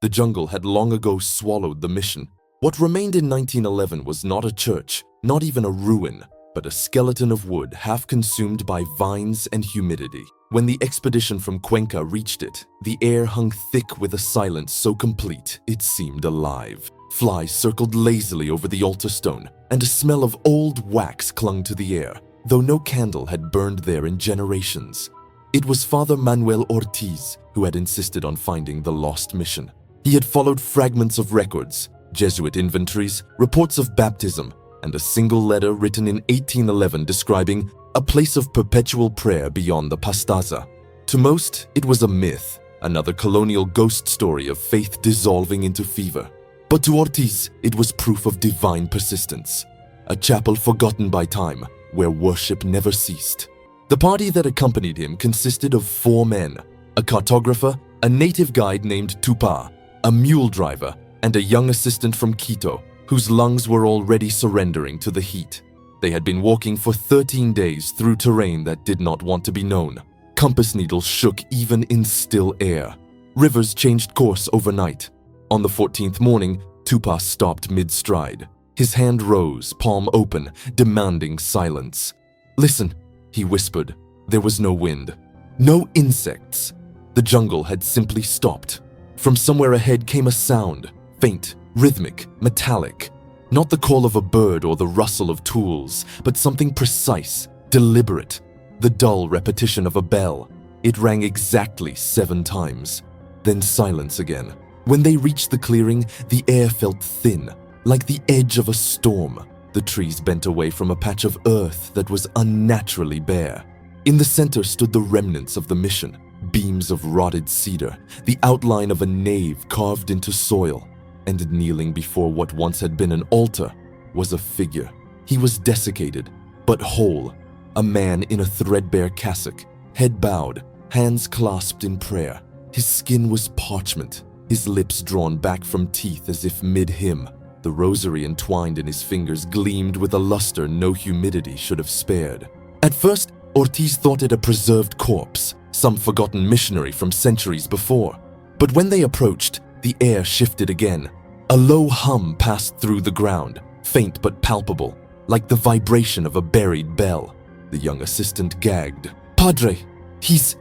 The jungle had long ago swallowed the mission. What remained in 1911 was not a church, not even a ruin, but a skeleton of wood half consumed by vines and humidity. When the expedition from Cuenca reached it, the air hung thick with a silence so complete it seemed alive. Flies circled lazily over the altar stone, and a smell of old wax clung to the air, though no candle had burned there in generations. It was Father Manuel Ortiz who had insisted on finding the lost mission. He had followed fragments of records, Jesuit inventories, reports of baptism, and a single letter written in 1811 describing a place of perpetual prayer beyond the Pastaza. To most, it was a myth, another colonial ghost story of faith dissolving into fever. But to Ortiz, it was proof of divine persistence, a chapel forgotten by time, where worship never ceased. The party that accompanied him consisted of 4 men, a cartographer, a native guide named Tupa, a mule driver, and a young assistant from Quito, whose lungs were already surrendering to the heat. They had been walking for 13 days through terrain that did not want to be known. Compass needles shook even in still air. Rivers changed course overnight. On the 14th morning, Tupa stopped mid-stride. His hand rose, palm open, demanding silence. "Listen," he whispered. There was no wind. No insects. The jungle had simply stopped. From somewhere ahead came a sound, faint, rhythmic, metallic. Not the call of a bird or the rustle of tools, but something precise, deliberate. The dull repetition of a bell. It rang exactly 7 times. Then silence again. When they reached the clearing, the air felt thin, like the edge of a storm. The trees bent away from a patch of earth that was unnaturally bare. In the center stood the remnants of the mission, beams of rotted cedar, the outline of a nave carved into soil. And kneeling before what once had been an altar was a figure. He was desiccated, but whole, a man in a threadbare cassock, head bowed, hands clasped in prayer. His skin was parchment, his lips drawn back from teeth as if mid-hymn. The rosary entwined in his fingers gleamed with a luster no humidity should have spared. At first, Ortiz thought it a preserved corpse, some forgotten missionary from centuries before. But when they approached, the air shifted again. A low hum passed through the ground, faint but palpable, like the vibration of a buried bell. The young assistant gagged. "Padre, he's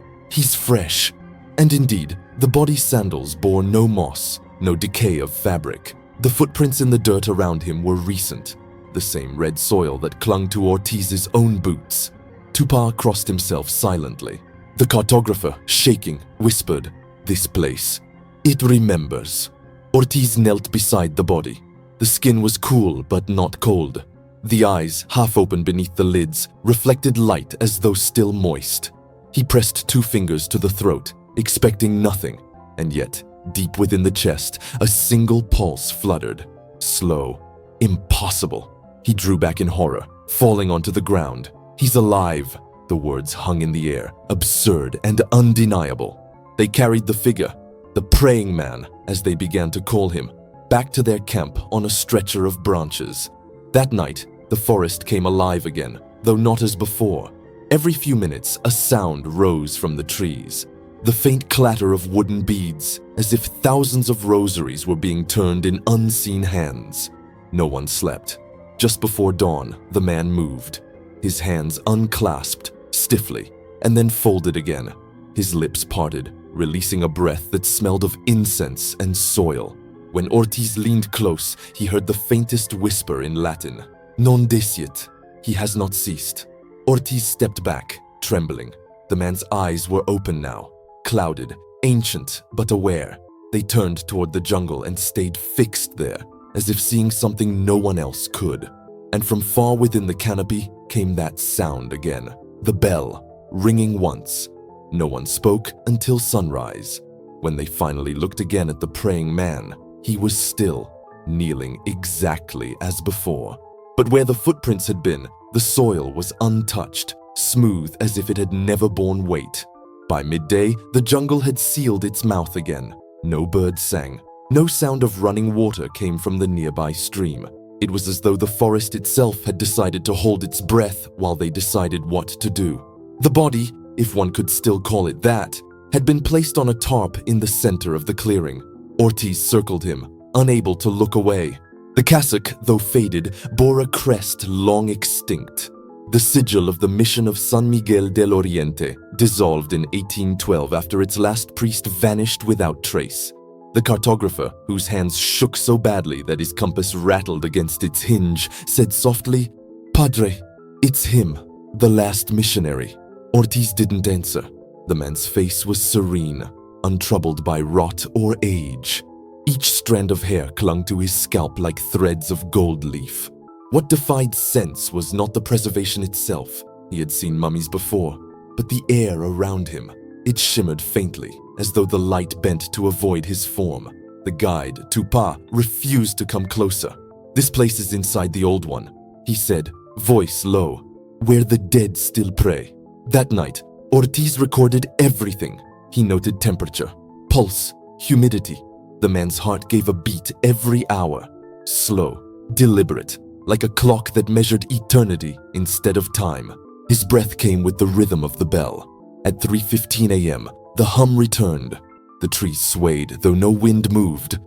fresh." And indeed, the body's sandals bore no moss, no decay of fabric. The footprints in the dirt around him were recent, the same red soil that clung to Ortiz's own boots. Tupa crossed himself silently. The cartographer, shaking, whispered, "This place, it remembers." Ortiz knelt beside the body. The skin was cool but not cold. The eyes, half open beneath the lids, reflected light as though still moist. He pressed 2 fingers to the throat, expecting nothing, and yet, deep within the chest, a single pulse fluttered. Slow. Impossible. He drew back in horror, falling onto the ground. "He's alive." The words hung in the air, absurd and undeniable. They carried the figure, the praying man, as they began to call him, back to their camp on a stretcher of branches. That night, the forest came alive again, though not as before. Every few minutes, a sound rose from the trees. The faint clatter of wooden beads, as if thousands of rosaries were being turned in unseen hands. No one slept. Just before dawn, the man moved. His hands unclasped, stiffly, and then folded again. His lips parted, releasing a breath that smelled of incense and soil. When Ortiz leaned close, he heard the faintest whisper in Latin. "Non desiet." He has not ceased. Ortiz stepped back, trembling. The man's eyes were open now, clouded, ancient but aware. They turned toward the jungle and stayed fixed there, as if seeing something no one else could. And from far within the canopy came that sound again, the bell, ringing once. No one spoke until sunrise. When they finally looked again at the praying man, he was still, kneeling exactly as before. But where the footprints had been, the soil was untouched, smooth as if it had never borne weight. By midday, the jungle had sealed its mouth again. No bird sang. No sound of running water came from the nearby stream. It was as though the forest itself had decided to hold its breath while they decided what to do. The body, if one could still call it that, had been placed on a tarp in the center of the clearing. Ortiz circled him, unable to look away. The cassock, though faded, bore a crest long extinct. The sigil of the mission of San Miguel del Oriente, dissolved in 1812 after its last priest vanished without trace. The cartographer, whose hands shook so badly that his compass rattled against its hinge, said softly, "Padre, it's him, the last missionary." Ortiz didn't answer. The man's face was serene, untroubled by rot or age. Each strand of hair clung to his scalp like threads of gold leaf. What defied sense was not the preservation itself. He had seen mummies before, but the air around him. It shimmered faintly, as though the light bent to avoid his form. The guide, Tupa, refused to come closer. "This place is inside the old one," he said, voice low, "where the dead still pray." That night, Ortiz recorded everything. He noted temperature, pulse, humidity. The man's heart gave a beat every hour, slow, deliberate, like a clock that measured eternity instead of time. His breath came with the rhythm of the bell. At 3:15 a.m., the hum returned. The trees swayed, though no wind moved.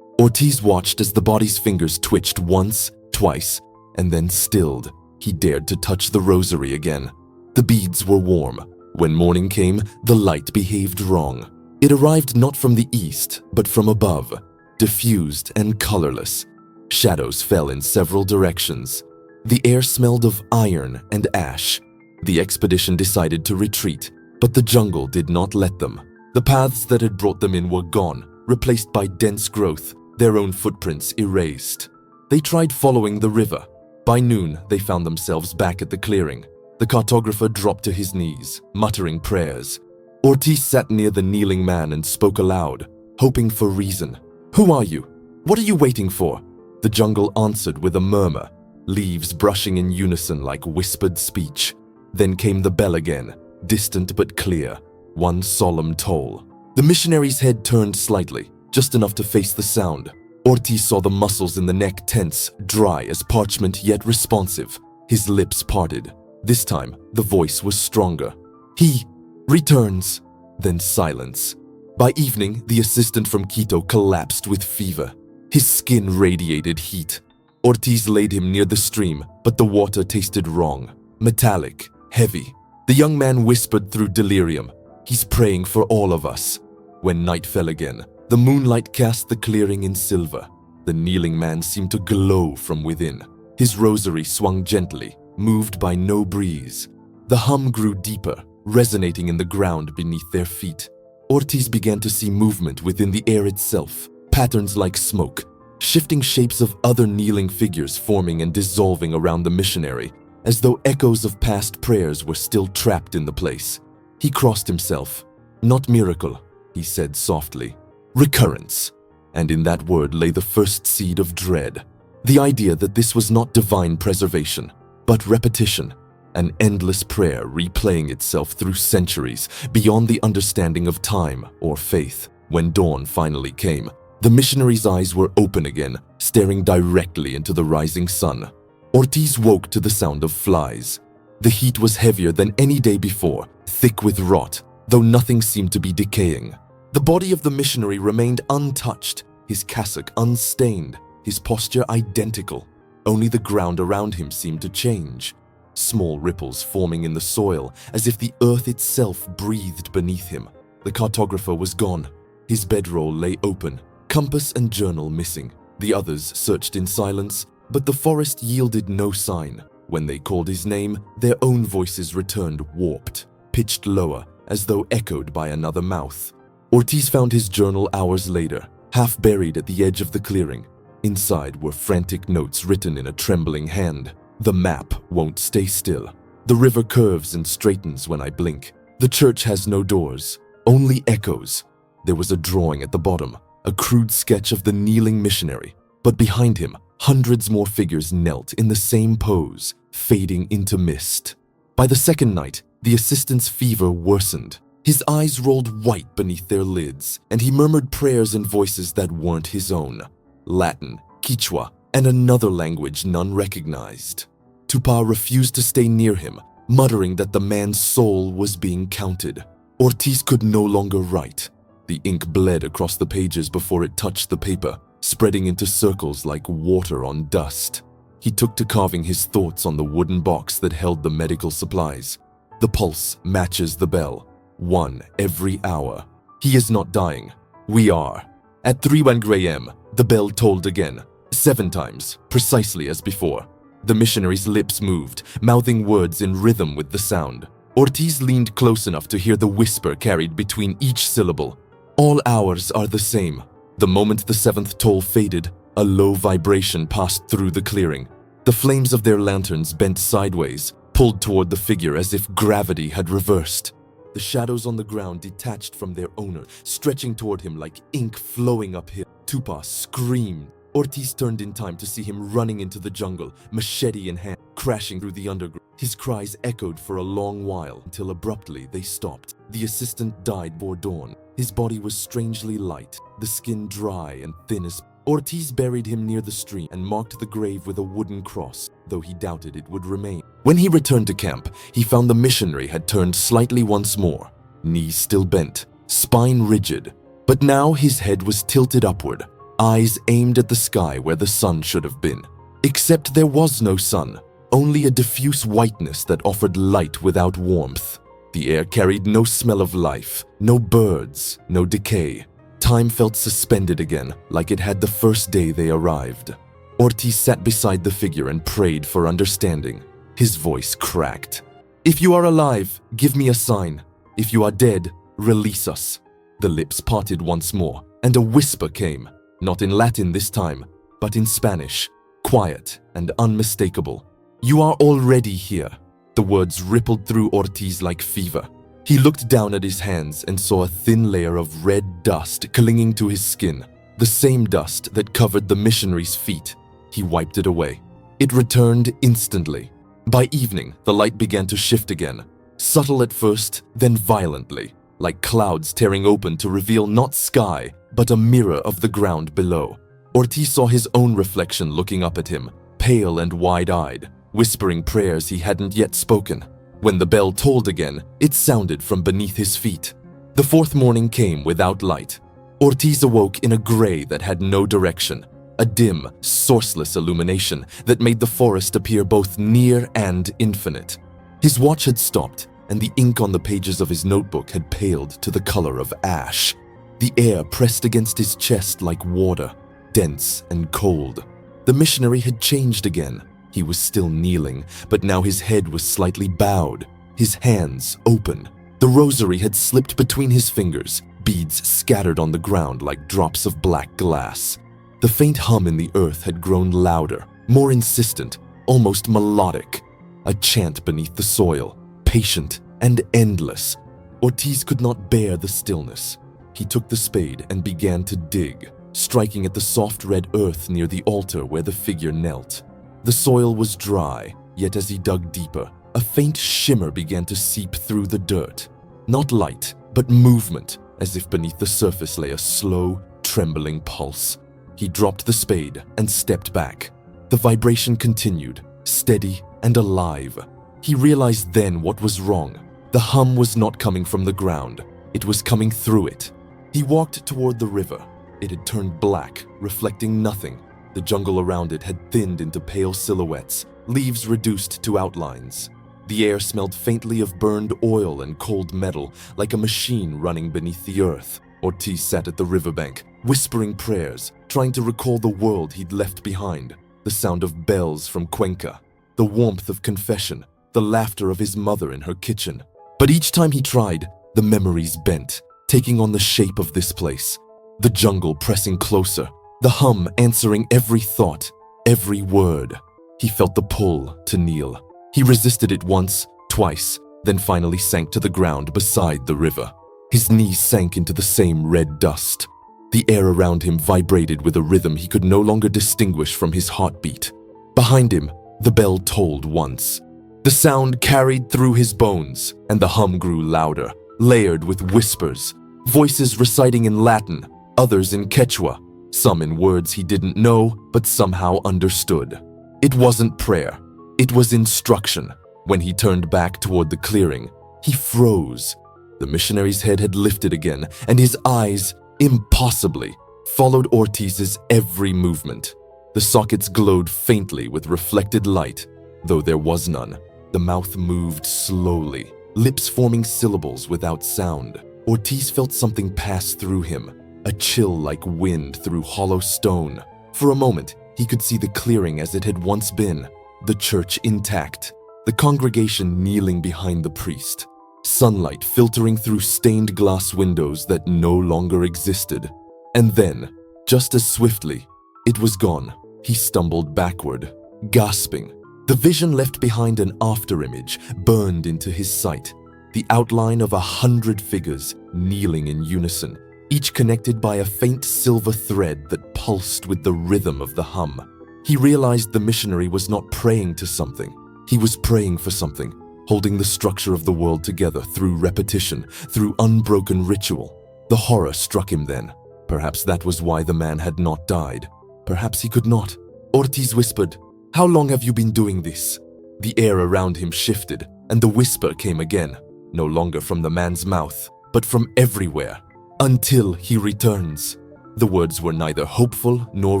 Ortiz watched as the body's fingers twitched once, twice, and then stilled. He dared to touch the rosary again. The beads were warm. When morning came, the light behaved wrong. It arrived not from the east, but from above, diffused and colorless. Shadows fell in several directions. The air smelled of iron and ash. The expedition decided to retreat, but the jungle did not let them. The paths that had brought them in were gone, replaced by dense growth, their own footprints erased. They tried following the river. By noon, they found themselves back at the clearing. The cartographer dropped to his knees, muttering prayers. Ortiz sat near the kneeling man and spoke aloud, hoping for reason. "Who are you? What are you waiting for?" The jungle answered with a murmur, leaves brushing in unison like whispered speech. Then came the bell again, distant but clear, one solemn toll. The missionary's head turned slightly, just enough to face the sound. Ortiz saw the muscles in the neck tense, dry as parchment yet responsive. His lips parted. This time, the voice was stronger. "He returns." Then silence. By evening, the assistant from Quito collapsed with fever. His skin radiated heat. Ortiz laid him near the stream, but the water tasted wrong, metallic, heavy. The young man whispered through delirium, "He's praying for all of us." When night fell again, the moonlight cast the clearing in silver. The kneeling man seemed to glow from within. His rosary swung gently, moved by no breeze. The hum grew deeper, resonating in the ground beneath their feet. Ortiz began to see movement within the air itself, patterns like smoke, shifting shapes of other kneeling figures forming and dissolving around the missionary, as though echoes of past prayers were still trapped in the place. He crossed himself. "Not miracle," he said softly. "Recurrence." And in that word lay the first seed of dread. The idea that this was not divine preservation, but repetition, an endless prayer replaying itself through centuries, beyond the understanding of time or faith. When dawn finally came, the missionary's eyes were open again, staring directly into the rising sun. Ortiz woke to the sound of flies. The heat was heavier than any day before, thick with rot, though nothing seemed to be decaying. The body of the missionary remained untouched, his cassock unstained, his posture identical. Only the ground around him seemed to change. Small ripples forming in the soil, as if the earth itself breathed beneath him. The cartographer was gone. His bedroll lay open, compass and journal missing. The others searched in silence, but the forest yielded no sign. When they called his name, their own voices returned warped, pitched lower, as though echoed by another mouth. Ortiz found his journal hours later, half buried at the edge of the clearing. Inside were frantic notes written in a trembling hand. "The map won't stay still. The river curves and straightens when I blink. The church has no doors, only echoes." There was a drawing at the bottom, a crude sketch of the kneeling missionary, but behind him, hundreds more figures knelt in the same pose, fading into mist. By the second night, the assistant's fever worsened. His eyes rolled white beneath their lids, and he murmured prayers in voices that weren't his own. Latin, Quichua, and another language none recognized. Tupa refused to stay near him, muttering that the man's soul was being counted. Ortiz could no longer write. The ink bled across the pages before it touched the paper, spreading into circles like water on dust. He took to carving his thoughts on the wooden box that held the medical supplies. The pulse matches the bell, 1 every hour. He is not dying. We are. At 3:01 a.m., the bell tolled again, 7 times, precisely as before. The missionary's lips moved, mouthing words in rhythm with the sound. Ortiz leaned close enough to hear the whisper carried between each syllable. All hours are the same. The moment the 7th toll faded, a low vibration passed through the clearing. The flames of their lanterns bent sideways, pulled toward the figure as if gravity had reversed. The shadows on the ground detached from their owner, stretching toward him like ink flowing uphill. Tupa screamed. Ortiz turned in time to see him running into the jungle, machete in hand, crashing through the undergrowth. His cries echoed for a long while until abruptly they stopped. The assistant died before dawn. His body was strangely light, the skin dry and thin as... Ortiz buried him near the stream and marked the grave with a wooden cross, though he doubted it would remain. When he returned to camp, he found the missionary had turned slightly once more, knees still bent, spine rigid, but now his head was tilted upward, eyes aimed at the sky where the sun should have been. Except there was no sun, only a diffuse whiteness that offered light without warmth. The air carried no smell of life, no birds, no decay. Time felt suspended again, like it had the first day they arrived. Ortiz sat beside the figure and prayed for understanding. His voice cracked. "If you are alive, give me a sign. If you are dead, release us." The lips parted once more, and a whisper came, not in Latin this time, but in Spanish, quiet and unmistakable. "You are already here." The words rippled through Ortiz like fever. He looked down at his hands and saw a thin layer of red dust clinging to his skin, the same dust that covered the missionary's feet. He wiped it away. It returned instantly. By evening, the light began to shift again, subtle at first, then violently, like clouds tearing open to reveal not sky, but a mirror of the ground below. Ortiz saw his own reflection looking up at him, pale and wide-eyed, whispering prayers he hadn't yet spoken. When the bell tolled again, it sounded from beneath his feet. The 4th morning came without light. Ortiz awoke in a gray that had no direction, a dim, sourceless illumination that made the forest appear both near and infinite. His watch had stopped, and the ink on the pages of his notebook had paled to the color of ash. The air pressed against his chest like water, dense and cold. The missionary had changed again. He was still kneeling, but now his head was slightly bowed, his hands open. The rosary had slipped between his fingers, beads scattered on the ground like drops of black glass. The faint hum in the earth had grown louder, more insistent, almost melodic. A chant beneath the soil, patient and endless. Ortiz could not bear the stillness. He took the spade and began to dig, striking at the soft red earth near the altar where the figure knelt. The soil was dry, yet as he dug deeper, a faint shimmer began to seep through the dirt. Not light, but movement, as if beneath the surface lay a slow, trembling pulse. He dropped the spade and stepped back. The vibration continued, steady and alive. He realized then what was wrong. The hum was not coming from the ground. It was coming through it. He walked toward the river. It had turned black, reflecting nothing. The jungle around it had thinned into pale silhouettes, leaves reduced to outlines. The air smelled faintly of burned oil and cold metal, like a machine running beneath the earth. Ortiz sat at the riverbank, whispering prayers, trying to recall the world he'd left behind. The sound of bells from Cuenca, the warmth of confession, the laughter of his mother in her kitchen. But each time he tried, the memories bent, taking on the shape of this place. The jungle pressing closer, the hum answering every thought, every word. He felt the pull to kneel. He resisted it once, twice, then finally sank to the ground beside the river. His knees sank into the same red dust. The air around him vibrated with a rhythm he could no longer distinguish from his heartbeat. Behind him, the bell tolled once. The sound carried through his bones, and the hum grew louder, layered with whispers, voices reciting in Latin, others in Quechua, some in words he didn't know but somehow understood. It wasn't prayer, it was instruction. When he turned back toward the clearing, he froze. The missionary's head had lifted again, and his eyes, impossibly, followed Ortiz's every movement. The sockets glowed faintly with reflected light, though there was none. The mouth moved slowly, lips forming syllables without sound. Ortiz felt something pass through him, a chill like wind through hollow stone. For a moment, he could see the clearing as it had once been, the church intact, the congregation kneeling behind the priest, sunlight filtering through stained glass windows that no longer existed. And then, just as swiftly, it was gone. He stumbled backward, gasping. The vision left behind an afterimage burned into his sight, the outline of 100 figures kneeling in unison, each connected by a faint silver thread that pulsed with the rhythm of the hum. He realized the missionary was not praying to something. He was praying for something, holding the structure of the world together through repetition, through unbroken ritual. The horror struck him then. Perhaps that was why the man had not died. Perhaps he could not. Ortiz whispered, "How long have you been doing this?" The air around him shifted, and the whisper came again, no longer from the man's mouth, but from everywhere. "Until he returns." The words were neither hopeful nor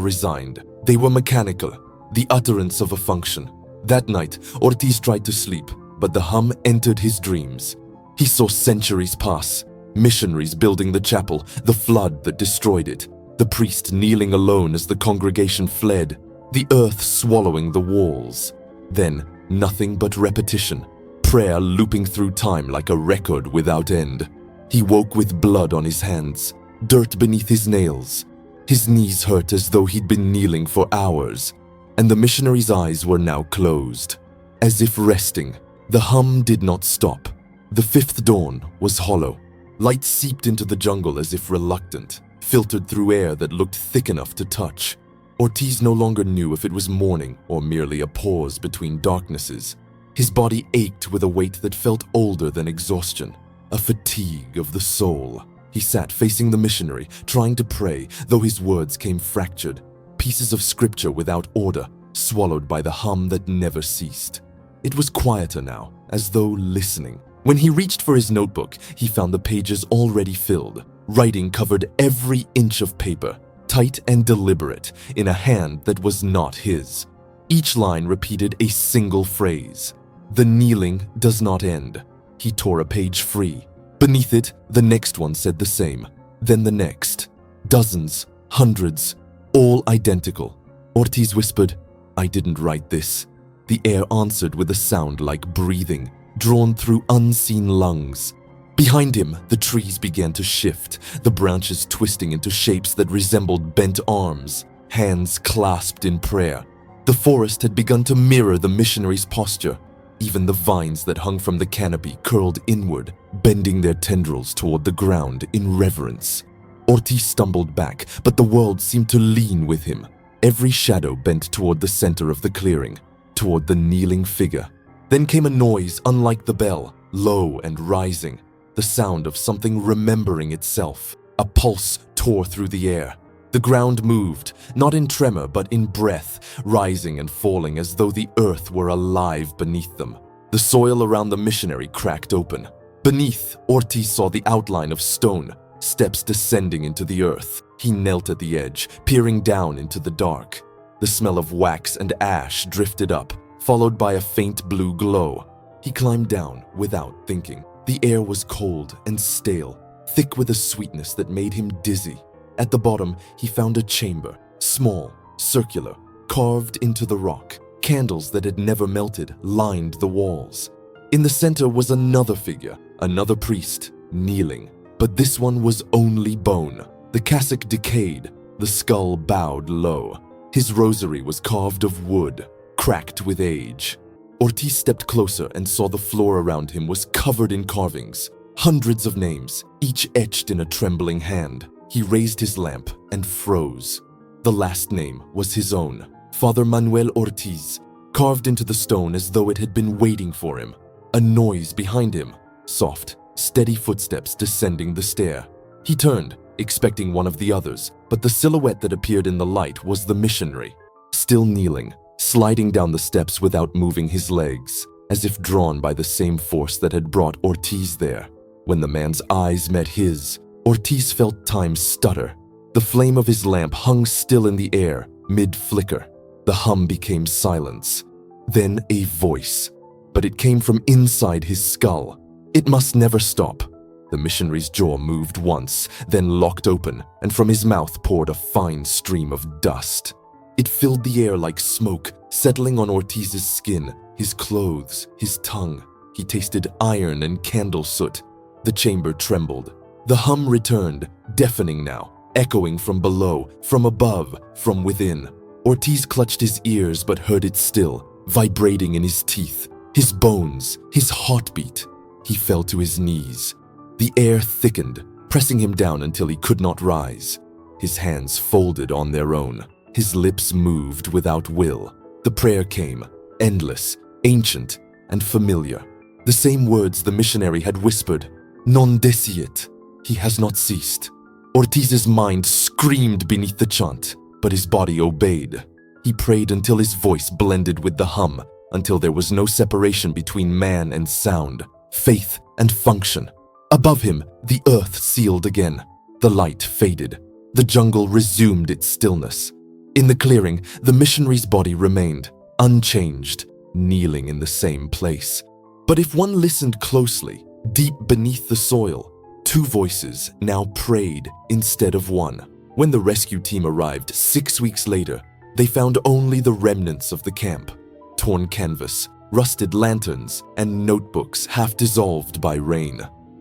resigned. They were mechanical, the utterance of a function. That night, Ortiz tried to sleep, but the hum entered his dreams. He saw centuries pass, missionaries building the chapel, the flood that destroyed it, the priest kneeling alone as the congregation fled, the earth swallowing the walls. Then, nothing but repetition, prayer looping through time like a record without end. He woke with blood on his hands, dirt beneath his nails. His knees hurt as though he'd been kneeling for hours, and the missionary's eyes were now closed, as if resting. The hum did not stop. The fifth dawn was hollow. Light seeped into the jungle as if reluctant, filtered through air that looked thick enough to touch. Ortiz no longer knew if it was morning or merely a pause between darknesses. His body ached with a weight that felt older than exhaustion, a fatigue of the soul. He sat facing the missionary, trying to pray, though his words came fractured, pieces of scripture without order, swallowed by the hum that never ceased. It was quieter now, as though listening. When he reached for his notebook, he found the pages already filled. Writing covered every inch of paper, tight and deliberate, in a hand that was not his. Each line repeated a single phrase. "The kneeling does not end." He tore a page free. Beneath it, the next one said the same. Then the next. Dozens, hundreds, all identical. Ortiz whispered, "I didn't write this." The air answered with a sound like breathing, drawn through unseen lungs. Behind him, the trees began to shift, the branches twisting into shapes that resembled bent arms, hands clasped in prayer. The forest had begun to mirror the missionary's posture. Even the vines that hung from the canopy curled inward, bending their tendrils toward the ground in reverence. Ortiz stumbled back, but the world seemed to lean with him. Every shadow bent toward the center of the clearing, toward the kneeling figure. Then came a noise unlike the bell, low and rising, the sound of something remembering itself. A pulse tore through the air. The ground moved, not in tremor but in breath, rising and falling as though the earth were alive beneath them. The soil around the missionary cracked open. Beneath, Ortiz saw the outline of stone, steps descending into the earth. He knelt at the edge, peering down into the dark. The smell of wax and ash drifted up, followed by a faint blue glow. He climbed down without thinking. The air was cold and stale, thick with a sweetness that made him dizzy. At the bottom, he found a chamber, small, circular, carved into the rock. Candles that had never melted lined the walls. In the center was another figure, another priest, kneeling. But this one was only bone. The cassock decayed, the skull bowed low. His rosary was carved of wood, cracked with age. Ortiz stepped closer and saw the floor around him was covered in carvings. Hundreds of names, each etched in a trembling hand. He raised his lamp and froze. The last name was his own, Father Manuel Ortiz, carved into the stone as though it had been waiting for him. A noise behind him, soft, steady footsteps descending the stair. He turned, expecting one of the others, but the silhouette that appeared in the light was the missionary, still kneeling, sliding down the steps without moving his legs, as if drawn by the same force that had brought Ortiz there. When the man's eyes met his, Ortiz felt time stutter. The flame of his lamp hung still in the air, mid-flicker. The hum became silence. Then a voice. But it came from inside his skull. It must never stop. The missionary's jaw moved once, then locked open, and from his mouth poured a fine stream of dust. It filled the air like smoke, settling on Ortiz's skin, his clothes, his tongue. He tasted iron and candle soot. The chamber trembled. The hum returned, deafening now, echoing from below, from above, from within. Ortiz clutched his ears but heard it still, vibrating in his teeth, his bones, his heartbeat. He fell to his knees. The air thickened, pressing him down until he could not rise. His hands folded on their own. His lips moved without will. The prayer came, endless, ancient, and familiar. The same words the missionary had whispered. Non desiet. He has not ceased. Ortiz's mind screamed beneath the chant, but his body obeyed. He prayed until his voice blended with the hum, until there was no separation between man and sound, faith and function. Above him, the earth sealed again. The light faded. The jungle resumed its stillness. In the clearing, the missionary's body remained, unchanged, kneeling in the same place. But if one listened closely, deep beneath the soil, two voices now prayed instead of one. When the rescue team arrived 6 weeks later, they found only the remnants of the camp. Torn canvas, rusted lanterns, and notebooks half dissolved by rain.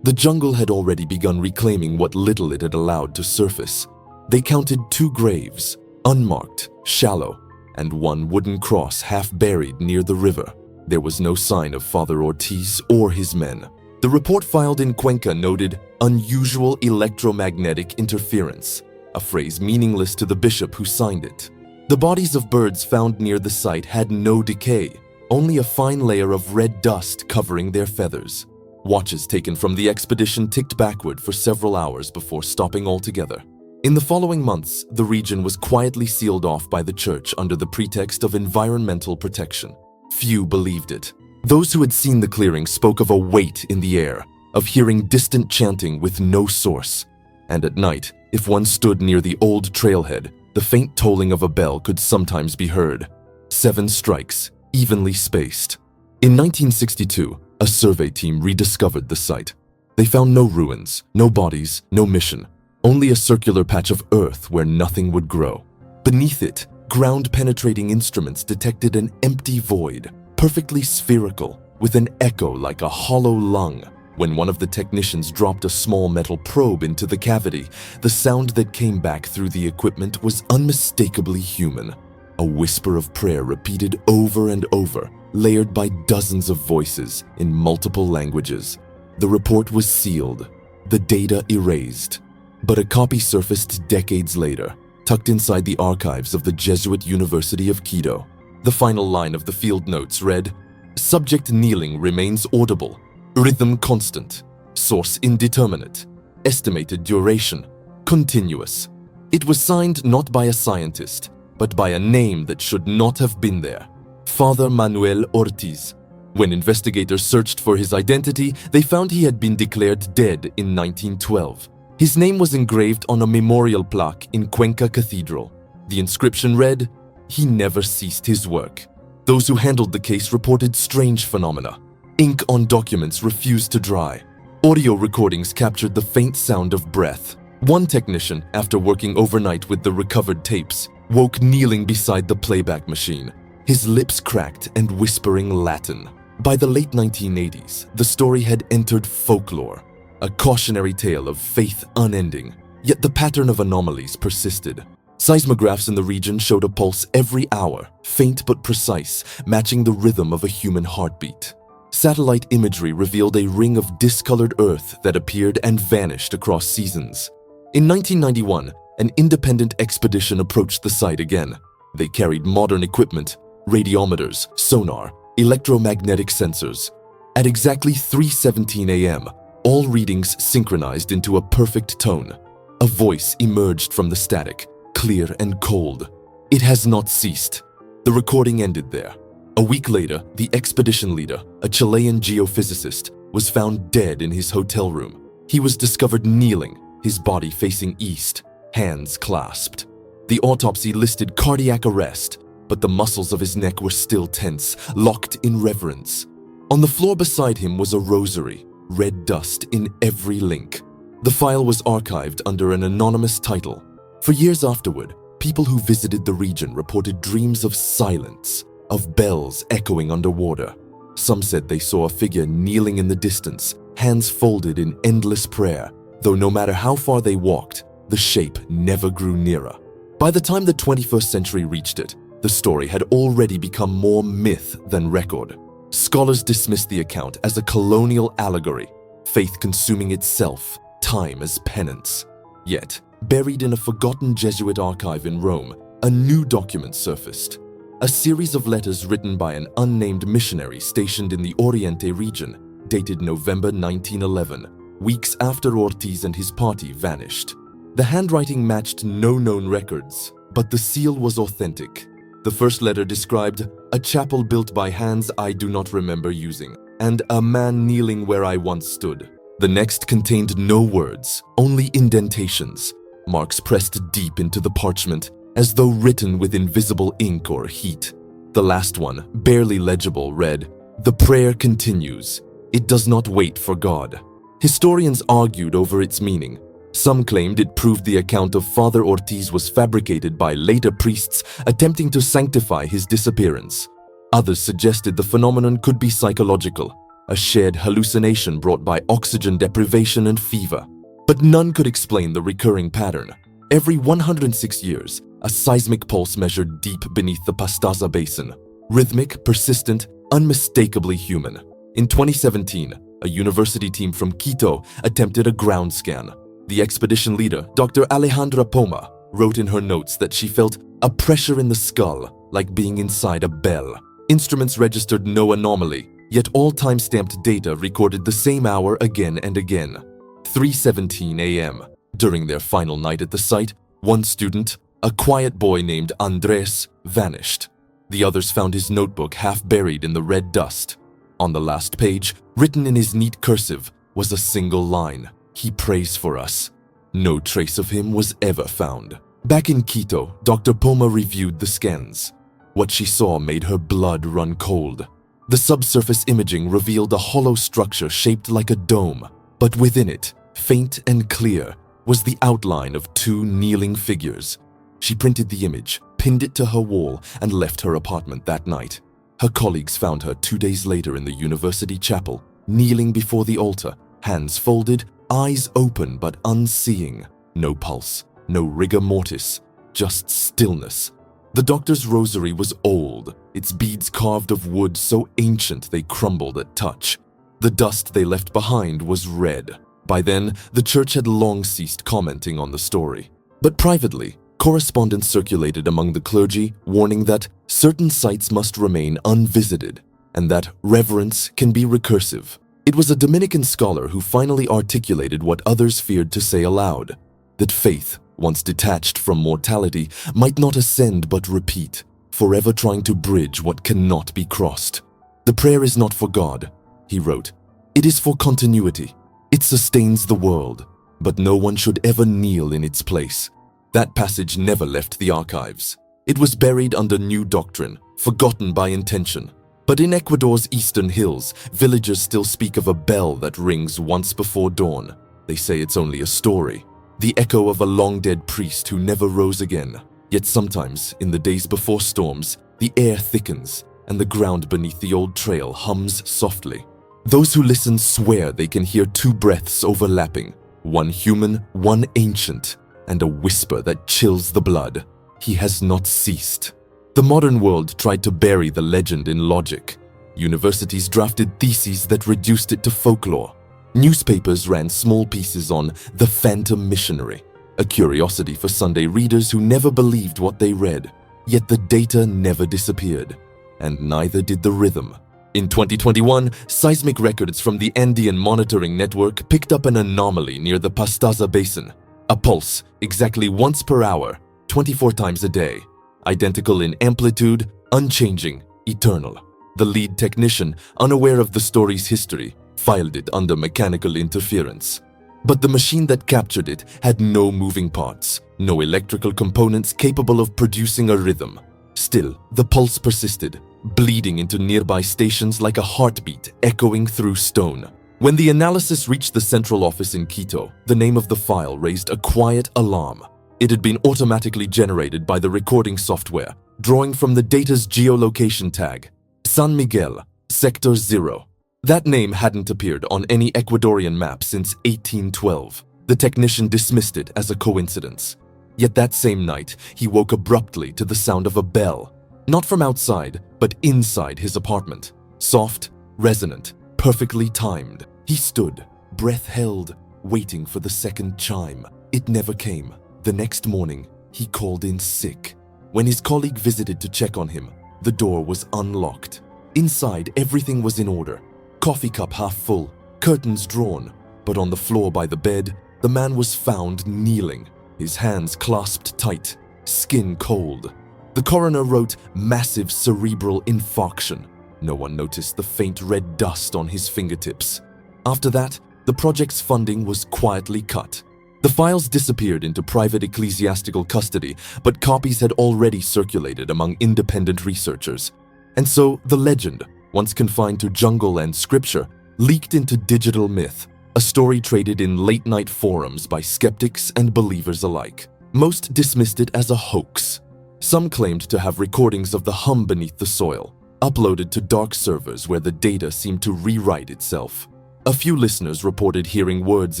The jungle had already begun reclaiming what little it had allowed to surface. They counted 2 graves, unmarked, shallow, and one wooden cross half buried near the river. There was no sign of Father Ortiz or his men. The report filed in Cuenca noted unusual electromagnetic interference, a phrase meaningless to the bishop who signed it. The bodies of birds found near the site had no decay, only a fine layer of red dust covering their feathers. Watches taken from the expedition ticked backward for several hours before stopping altogether. In the following months, the region was quietly sealed off by the church under the pretext of environmental protection. Few believed it. Those who had seen the clearing spoke of a weight in the air, of hearing distant chanting with no source. And at night, if one stood near the old trailhead, the faint tolling of a bell could sometimes be heard. 7 strikes, evenly spaced. In 1962, a survey team rediscovered the site. They found no ruins, no bodies, no mission, only a circular patch of earth where nothing would grow. Beneath it, ground-penetrating instruments detected an empty void, perfectly spherical, with an echo like a hollow lung. When one of the technicians dropped a small metal probe into the cavity, the sound that came back through the equipment was unmistakably human. A whisper of prayer repeated over and over, layered by dozens of voices in multiple languages. The report was sealed, the data erased. But a copy surfaced decades later, tucked inside the archives of the Jesuit University of Quito. The final line of the field notes read, "Subject kneeling remains audible. Rhythm constant. Source indeterminate. Estimated duration continuous." It was signed not by a scientist, but by a name that should not have been there. Father Manuel Ortiz. When investigators searched for his identity, they found he had been declared dead in 1912. His name was engraved on a memorial plaque in Cuenca Cathedral. The inscription read, "He never ceased his work." Those who handled the case reported strange phenomena. Ink on documents refused to dry. Audio recordings captured the faint sound of breath. One technician, after working overnight with the recovered tapes, woke kneeling beside the playback machine, his lips cracked and whispering Latin. By the late 1980s, the story had entered folklore, a cautionary tale of faith unending, yet the pattern of anomalies persisted. Seismographs in the region showed a pulse every hour, faint but precise, matching the rhythm of a human heartbeat. Satellite imagery revealed a ring of discolored earth that appeared and vanished across seasons. In 1991, an independent expedition approached the site again. They carried modern equipment, radiometers, sonar, electromagnetic sensors. At exactly 3:17 a.m., all readings synchronized into a perfect tone. A voice emerged from the static, clear and cold. "It has not ceased." The recording ended there. A week later, the expedition leader, a Chilean geophysicist, was found dead in his hotel room. He was discovered kneeling, his body facing east, hands clasped. The autopsy listed cardiac arrest, but the muscles of his neck were still tense, locked in reverence. On the floor beside him was a rosary, red dust in every link. The file was archived under an anonymous title. For years afterward, people who visited the region reported dreams of silence, of bells echoing underwater. Some said they saw a figure kneeling in the distance, hands folded in endless prayer, though no matter how far they walked, the shape never grew nearer. By the time the 21st century reached it, the story had already become more myth than record. Scholars dismissed the account as a colonial allegory, faith consuming itself, time as penance. Yet, buried in a forgotten Jesuit archive in Rome, a new document surfaced. A series of letters written by an unnamed missionary stationed in the Oriente region, dated November 1911, weeks after Ortiz and his party vanished. The handwriting matched no known records, but the seal was authentic. The first letter described a chapel built by hands I do not remember using, and a man kneeling where I once stood. The next contained no words, only indentations, marks pressed deep into the parchment, as though written with invisible ink or heat. The last one, barely legible, read, "The prayer continues. It does not wait for God." Historians argued over its meaning. Some claimed it proved the account of Father Ortiz was fabricated by later priests attempting to sanctify his disappearance. Others suggested the phenomenon could be psychological, a shared hallucination brought by oxygen deprivation and fever. But none could explain the recurring pattern. Every 106 years, a seismic pulse measured deep beneath the Pastaza Basin. Rhythmic, persistent, unmistakably human. In 2017, a university team from Quito attempted a ground scan. The expedition leader, Dr. Alejandra Poma, wrote in her notes that she felt a pressure in the skull, like being inside a bell. Instruments registered no anomaly, yet all time-stamped data recorded the same hour again and again. 3:17 a.m. During their final night at the site, one student, a quiet boy named Andres, vanished. The others found his notebook half buried in the red dust. On the last page, written in his neat cursive, was a single line, "He prays for us." No trace of him was ever found. Back in Quito, Dr. Poma reviewed the scans. What she saw made her blood run cold. The subsurface imaging revealed a hollow structure shaped like a dome, but within it, faint and clear, was the outline of two kneeling figures. She printed the image, pinned it to her wall, and left her apartment that night. Her colleagues found her 2 days later in the university chapel, kneeling before the altar, hands folded, eyes open but unseeing. No pulse, no rigor mortis, just stillness. The doctor's rosary was old, its beads carved of wood so ancient they crumbled at touch. The dust they left behind was red. By then, the church had long ceased commenting on the story. But privately, correspondence circulated among the clergy warning that certain sites must remain unvisited and that reverence can be recursive. It was a Dominican scholar who finally articulated what others feared to say aloud, that faith, once detached from mortality, might not ascend but repeat, forever trying to bridge what cannot be crossed. "The prayer is not for God," he wrote. "It is for continuity. It sustains the world, but no one should ever kneel in its place." That passage never left the archives. It was buried under new doctrine, forgotten by intention. But in Ecuador's eastern hills, villagers still speak of a bell that rings once before dawn. They say it's only a story, the echo of a long-dead priest who never rose again. Yet sometimes, in the days before storms, the air thickens and the ground beneath the old trail hums softly. Those who listen swear they can hear two breaths overlapping, one human, one ancient, and a whisper that chills the blood. He has not ceased. The modern world tried to bury the legend in logic. Universities drafted theses that reduced it to folklore. Newspapers ran small pieces on the phantom missionary, a curiosity for Sunday readers who never believed what they read. Yet the data never disappeared, and neither did the rhythm. In 2021, seismic records from the Andean Monitoring Network picked up an anomaly near the Pastaza Basin. A pulse, exactly once per hour, 24 times a day. Identical in amplitude, unchanging, eternal. The lead technician, unaware of the story's history, filed it under mechanical interference. But the machine that captured it had no moving parts, no electrical components capable of producing a rhythm. Still, the pulse persisted, bleeding into nearby stations like a heartbeat echoing through stone. When the analysis reached the central office in Quito, the name of the file raised a quiet alarm. It had been automatically generated by the recording software, drawing from the data's geolocation tag, San Miguel, Sector 0. That name hadn't appeared on any Ecuadorian map since 1812. The technician dismissed it as a coincidence. Yet that same night, he woke abruptly to the sound of a bell. Not from outside, but inside his apartment. Soft, resonant, perfectly timed. He stood, breath held, waiting for the second chime. It never came. The next morning, he called in sick. When his colleague visited to check on him, the door was unlocked. Inside, everything was in order. Coffee cup half full, curtains drawn. But on the floor by the bed, the man was found kneeling, his hands clasped tight, skin cold. The coroner wrote massive cerebral infarction. No one noticed the faint red dust on his fingertips. After that, the project's funding was quietly cut. The files disappeared into private ecclesiastical custody, but copies had already circulated among independent researchers. And so the legend, once confined to jungle and scripture, leaked into digital myth, a story traded in late-night forums by skeptics and believers alike. Most dismissed it as a hoax. Some claimed to have recordings of the hum beneath the soil, uploaded to dark servers where the data seemed to rewrite itself. A few listeners reported hearing words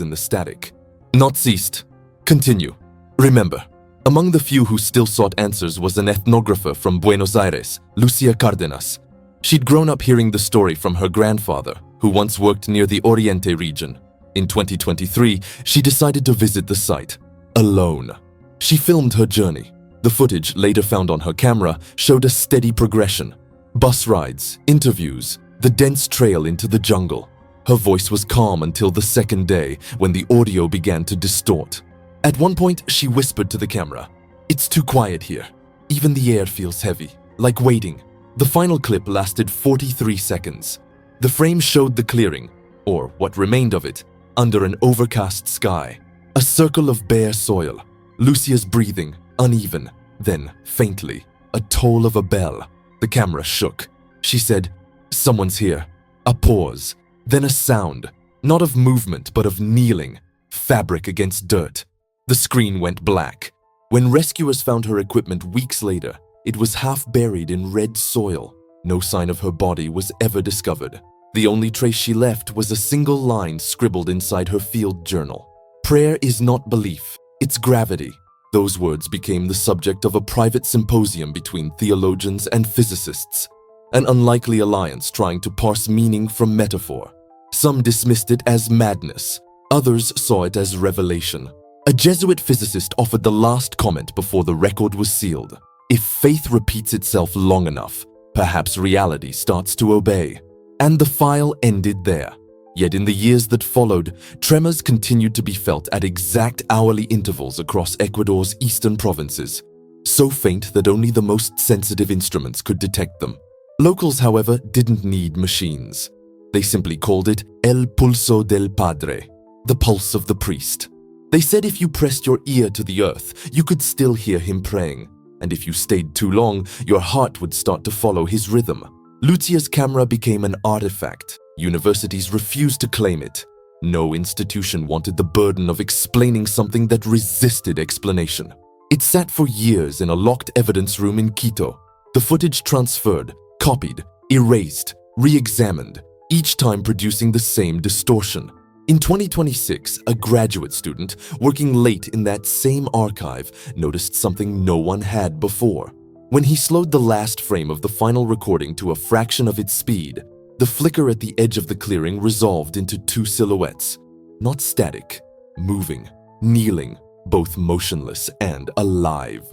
in the static. Not ceased. Continue. Remember, among the few who still sought answers was an ethnographer from Buenos Aires, Lucia Cárdenas. She'd grown up hearing the story from her grandfather, who once worked near the Oriente region. In 2023, she decided to visit the site, alone. She filmed her journey. The footage, later found on her camera, showed a steady progression. Bus rides, interviews, the dense trail into the jungle. Her voice was calm until the second day, when the audio began to distort. At one point, she whispered to the camera, "It's too quiet here. Even the air feels heavy, like waiting." The final clip lasted 43 seconds. The frame showed the clearing, or what remained of it, under an overcast sky. A circle of bare soil. Lucia's breathing, uneven, then, faintly, a toll of a bell. The camera shook. She said, "Someone's here." A pause, then a sound, not of movement but of kneeling, fabric against dirt. The screen went black. When rescuers found her equipment weeks later, it was half buried in red soil. No sign of her body was ever discovered. The only trace she left was a single line scribbled inside her field journal. "Prayer is not belief, it's gravity." Those words became the subject of a private symposium between theologians and physicists, an unlikely alliance trying to parse meaning from metaphor. Some dismissed it as madness, others saw it as revelation. A Jesuit physicist offered the last comment before the record was sealed. If faith repeats itself long enough, perhaps reality starts to obey. And the file ended there. Yet in the years that followed, tremors continued to be felt at exact hourly intervals across Ecuador's eastern provinces, so faint that only the most sensitive instruments could detect them. Locals, however, didn't need machines. They simply called it El Pulso del Padre, the pulse of the priest. They said if you pressed your ear to the earth, you could still hear him praying, and if you stayed too long, your heart would start to follow his rhythm. Lucia's camera became an artifact. Universities refused to claim it. No institution wanted the burden of explaining something that resisted explanation. It sat for years in a locked evidence room in Quito. The footage transferred, copied, erased, re-examined, each time producing the same distortion. In 2026, a graduate student working late in that same archive noticed something no one had before. When he slowed the last frame of the final recording to a fraction of its speed, the flicker at the edge of the clearing resolved into two silhouettes, not static, moving, kneeling, both motionless and alive.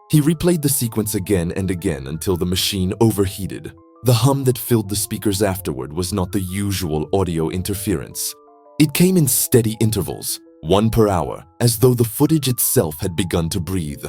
He replayed the sequence again and again until the machine overheated. The hum that filled the speakers afterward was not the usual audio interference. It came in steady intervals, one per hour, as though the footage itself had begun to breathe.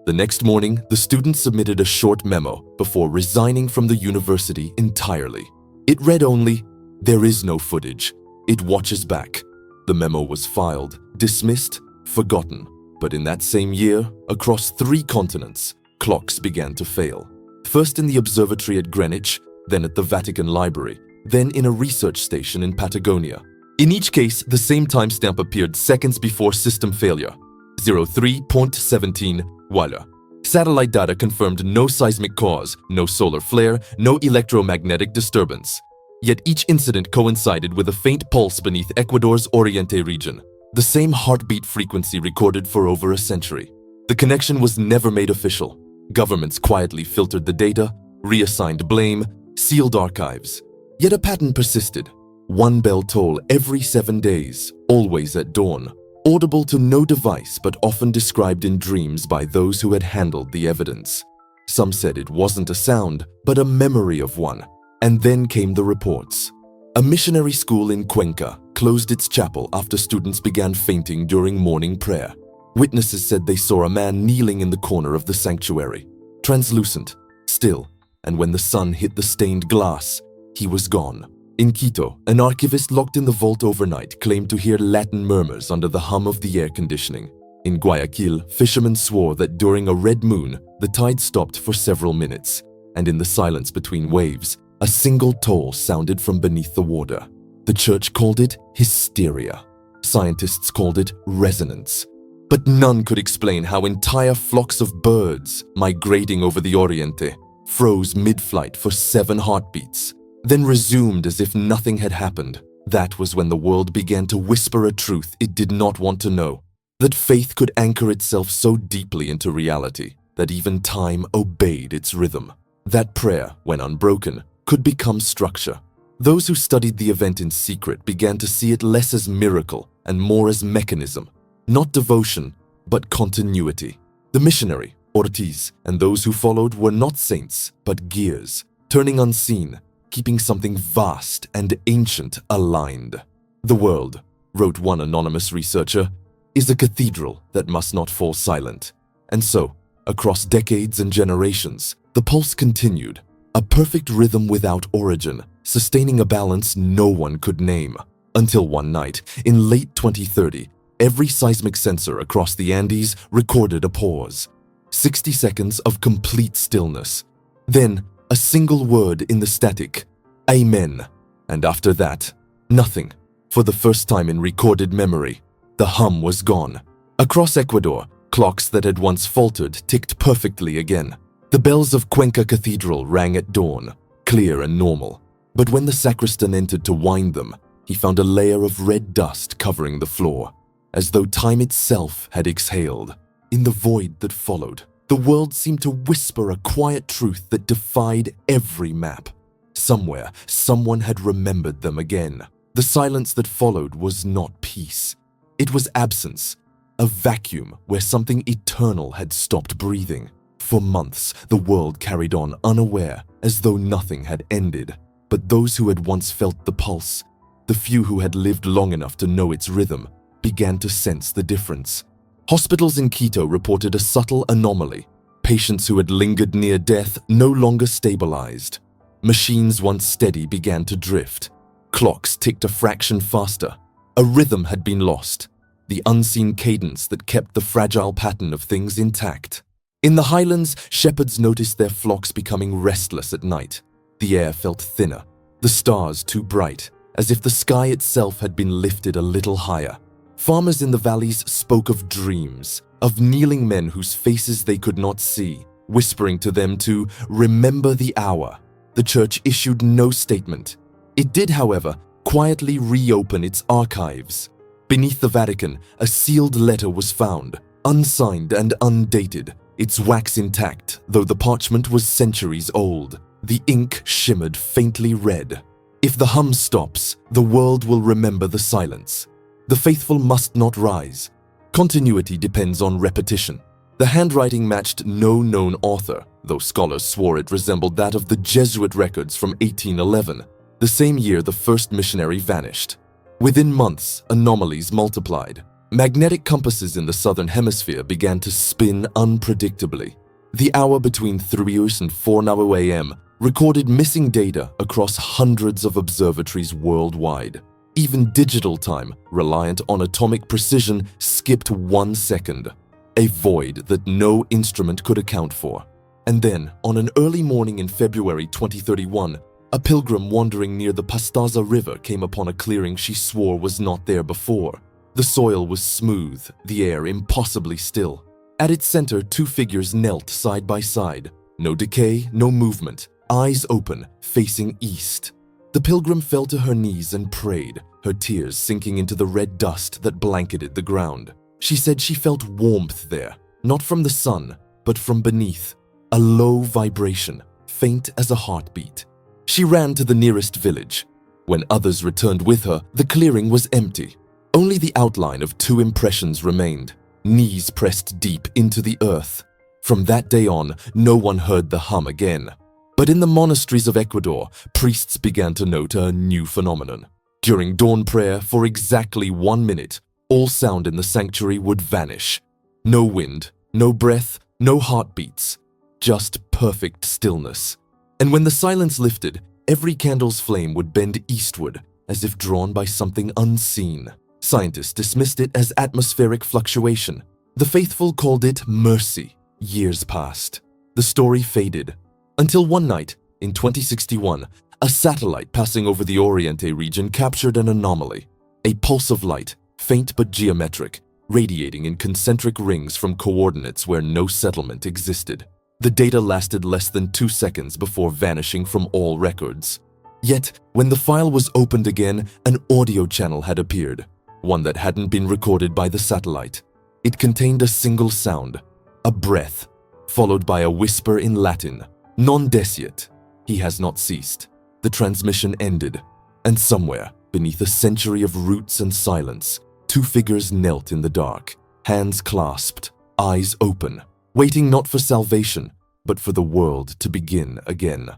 The next morning, the students submitted a short memo before resigning from the university entirely. It read only, "There is no footage. It watches back." The memo was filed, dismissed, forgotten. But in that same year, across 3 continents, clocks began to fail. First in the observatory at Greenwich, then at the Vatican Library, then in a research station in Patagonia. In each case, the same timestamp appeared seconds before system failure, 03.17 voila. Satellite data confirmed no seismic cause, no solar flare, no electromagnetic disturbance. Yet each incident coincided with a faint pulse beneath Ecuador's Oriente region, the same heartbeat frequency recorded for over a century. The connection was never made official. Governments quietly filtered the data, reassigned blame, sealed archives. Yet a pattern persisted. One bell toll every 7 days, always at dawn. Audible to no device, but often described in dreams by those who had handled the evidence. Some said it wasn't a sound, but a memory of one. And then came the reports. A missionary school in Cuenca closed its chapel after students began fainting during morning prayer. Witnesses said they saw a man kneeling in the corner of the sanctuary, translucent, still, and when the sun hit the stained glass, he was gone. In Quito, an archivist locked in the vault overnight claimed to hear Latin murmurs under the hum of the air conditioning. In Guayaquil, fishermen swore that during a red moon, the tide stopped for several minutes, and in the silence between waves, a single toll sounded from beneath the water. The church called it hysteria. Scientists called it resonance. But none could explain how entire flocks of birds, migrating over the Oriente, froze mid-flight for 7 heartbeats, then resumed as if nothing had happened. That was when the world began to whisper a truth it did not want to know, that faith could anchor itself so deeply into reality that even time obeyed its rhythm. That prayer, when unbroken, could become structure. Those who studied the event in secret began to see it less as miracle and more as mechanism, not devotion, but continuity. The missionary, Ortiz, and those who followed were not saints, but gears, turning unseen, keeping something vast and ancient aligned. "The world," wrote one anonymous researcher, "is a cathedral that must not fall silent." And so, across decades and generations, the pulse continued, a perfect rhythm without origin, sustaining a balance no one could name. Until one night, in late 2030, every seismic sensor across the Andes recorded a pause. 60 seconds of complete stillness. Then, a single word in the static, "Amen." And after that, nothing. For the first time in recorded memory, the hum was gone. Across Ecuador, clocks that had once faltered ticked perfectly again. The bells of Cuenca Cathedral rang at dawn, clear and normal. But when the sacristan entered to wind them, he found a layer of red dust covering the floor, as though time itself had exhaled. In the void that followed, the world seemed to whisper a quiet truth that defied every map. Somewhere, someone had remembered them again. The silence that followed was not peace. It was absence, a vacuum where something eternal had stopped breathing. For months, the world carried on unaware, as though nothing had ended. But those who had once felt the pulse, the few who had lived long enough to know its rhythm, began to sense the difference. Hospitals in Quito reported a subtle anomaly. Patients who had lingered near death no longer stabilized. Machines once steady began to drift. Clocks ticked a fraction faster. A rhythm had been lost, the unseen cadence that kept the fragile pattern of things intact. In the highlands, shepherds noticed their flocks becoming restless at night. The air felt thinner, the stars too bright, as if the sky itself had been lifted a little higher. Farmers in the valleys spoke of dreams, of kneeling men whose faces they could not see, whispering to them to remember the hour. The church issued no statement. It did, however, quietly reopen its archives. Beneath the Vatican, a sealed letter was found, unsigned and undated, its wax intact, though the parchment was centuries old. The ink shimmered faintly red. If the hum stops, the world will remember the silence. The faithful must not rise. Continuity depends on repetition. The handwriting matched no known author, though scholars swore it resembled that of the Jesuit records from 1811, the same year the first missionary vanished. Within months, anomalies multiplied. Magnetic compasses in the southern hemisphere began to spin unpredictably. The hour between 3 and 4 a.m. recorded missing data across hundreds of observatories worldwide. Even digital time, reliant on atomic precision, skipped 1 second, a void that no instrument could account for. And then, on an early morning in February 2031, a pilgrim wandering near the Pastaza River came upon a clearing she swore was not there before. The soil was smooth, the air impossibly still. At its center, 2 figures knelt side by side. No decay, no movement, eyes open, facing east. The pilgrim fell to her knees and prayed, her tears sinking into the red dust that blanketed the ground. She said she felt warmth there, not from the sun, but from beneath, a low vibration, faint as a heartbeat. She ran to the nearest village. When others returned with her, the clearing was empty. Only the outline of 2 impressions remained, knees pressed deep into the earth. From that day on, no one heard the hum again. But in the monasteries of Ecuador, priests began to note a new phenomenon. During dawn prayer, for exactly 1 minute, all sound in the sanctuary would vanish. No wind, no breath, no heartbeats, just perfect stillness. And when the silence lifted, every candle's flame would bend eastward, as if drawn by something unseen. Scientists dismissed it as atmospheric fluctuation. The faithful called it mercy. Years passed. The story faded. Until one night, in 2061, a satellite passing over the Oriente region captured an anomaly. A pulse of light, faint but geometric, radiating in concentric rings from coordinates where no settlement existed. The data lasted less than 2 seconds before vanishing from all records. Yet, when the file was opened again, an audio channel had appeared, one that hadn't been recorded by the satellite. It contained a single sound, a breath, followed by a whisper in Latin, non desiat, he has not ceased. The transmission ended, and somewhere, beneath a century of roots and silence, 2 figures knelt in the dark, hands clasped, eyes open, waiting not for salvation, but for the world to begin again.